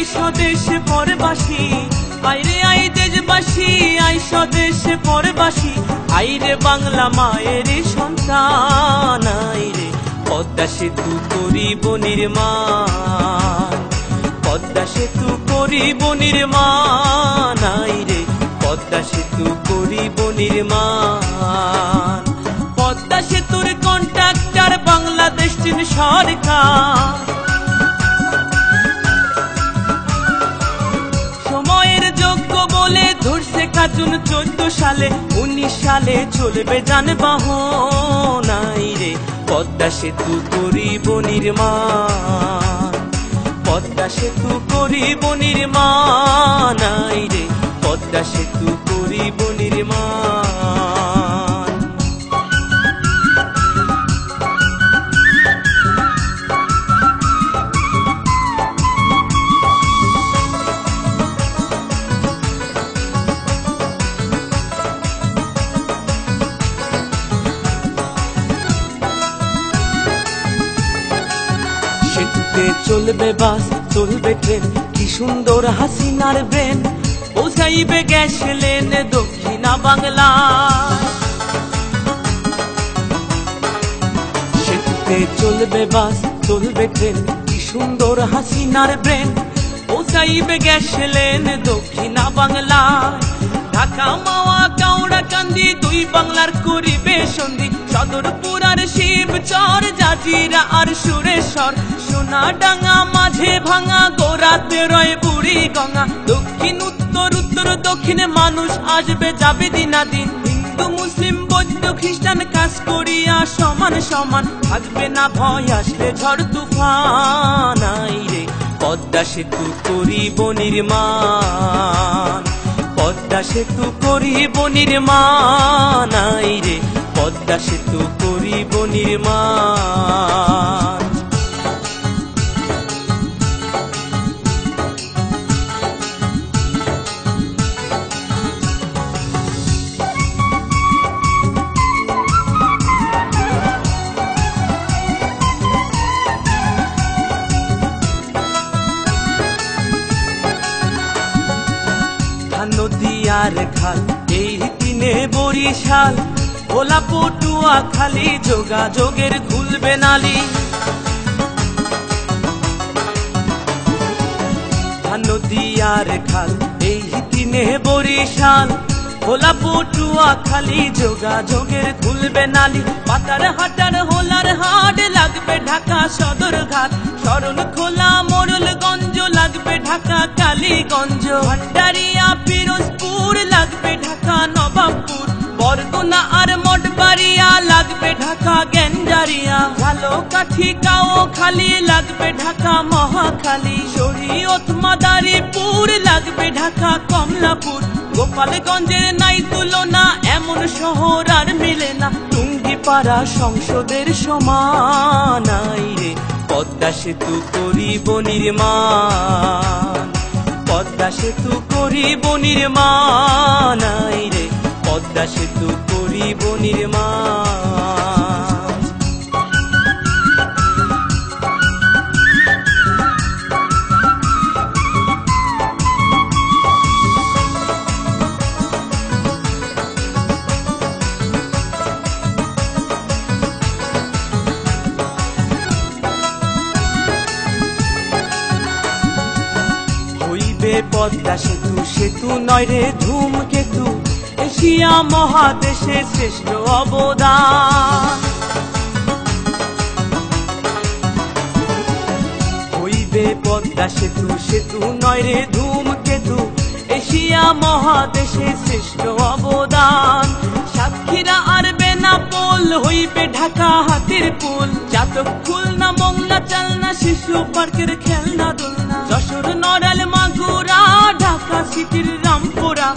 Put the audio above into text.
I স্বদেশে পরবাসী, আইরে I দেশবাসী, I স্বদেশে পরবাসী, আইরে বাংলা মায়ের সন্তান, আইরে পদ্মা সেতু করিব নির্মাণ, পদ্মা সেতু করিব নির্মাণ, আইরে পদ্মা সেতু করিব নির্মাণ। পদ্মা সেতুর কন্ট্রাক্টর বাংলাদেশ চীন সরকার, সময়ের যোগ্য বলে ধরছে কাজুন 14 সালে, 19 সালে চলবে যানবাহন, আইরে পদ্মা সেতু করিব নির্মাণ, পদ্মা সেতু করিব নির্মাণ, আইরে পদ্মা সেতু করিব নির্মাণ। সেতুতে চলবে বাস, চলবে ট্রেন, কি সুন্দর হাসিনার ব্রেন, পৌঁছাইবে গ্যাস লেন দক্ষিণা বাংলা। সেতুতে চলবে বাস, চলবে ট্রেন, কি সুন্দর হাসিনার ব্রেন, পৌঁছাইবে গ্যাস লেন দক্ষিণা বাংলা। ঢাকা মাওয়া কাউড়া কান্দি দুই বাংলার করিবে সন্ধি, সদরপুর আর শিবচর, জাজিরা আর সুরেশ্বর, সোনাডাঙ্গা মাঝে ভাঙা, গোড়াতে রয় বুড়ি গঙ্গা। দক্ষিণ উত্তর, উত্তর দক্ষিণে মানুষ আসবে যাবে দিনাদিন, হিন্দু মুসলিম বৌদ্ধ খ্রিস্টান কাজ করিয়া সমান সমান, থাকবে না ভয় আসলে ঝড় তুফান, আইরে পদ্মা সেতু করিব নির্মাণ, পদ্মা সেতু করিব নির্মাণ, আইরে পদ্মা সেতু করিব নির্মাণ। নদী আর খাল এই দিনে বরিশাল, ভোলা পটুয়া খালি যোগাযোগের খুলবে নালি। নদী আর খাল এই দিনে বরিশাল, ভোলা পটুয়া খালি যোগাযোগের খুলবে নালি। পাতার হাটার হোলার হাট লাগবে ঢাকা সদর ঘাট, শরণ খোলা মোড়লগঞ্জ লাগবে ঢাকা কালীগঞ্জ, ভান্ডারিয়া পিরোজপুর লাগবে ঢাকা নবাবপুর, বরগুনা আর মঠবাড়িয়া লাগবে ঢাকা গেন্ডারিয়া, ঝালকাঠি কাও খালি লাগবে ঢাকা মহাখালী, শরীয়ত মাদারীপুর লাগবে ঢাকা কমলাপুর, গোপালগঞ্জের নাই তুলনা এমন শহর আর মিলে না, টুঙ্গিপাড়া সংসদের সমান, আইরে পদ্মা সেতু করিব নির্মাণ, পদ্মা সেতু করিব নির্মাণ, আইরে পদ্মা সেতু করিব নির্মাণ। পদ্মা সেতু সেতু নয় রে ধূমকেতু, এশিয়া মহাদেশে শ্রেষ্ঠ অবদান, হইবে পদ্মা সেতু সেতু নয় রে ধূমকেতু, এশিয়া মহাদেশে শ্রেষ্ঠ অবদান। সাতক্ষীরা আর বেনাপোল হইবে ঢাকা হাতির পুল, চাতক খুলনা মংলা চালনা শিশু পার্কের খেলনা দোলনা, যশোর নড়াল মাগুরা ঢাকা সিটির রামপুরা,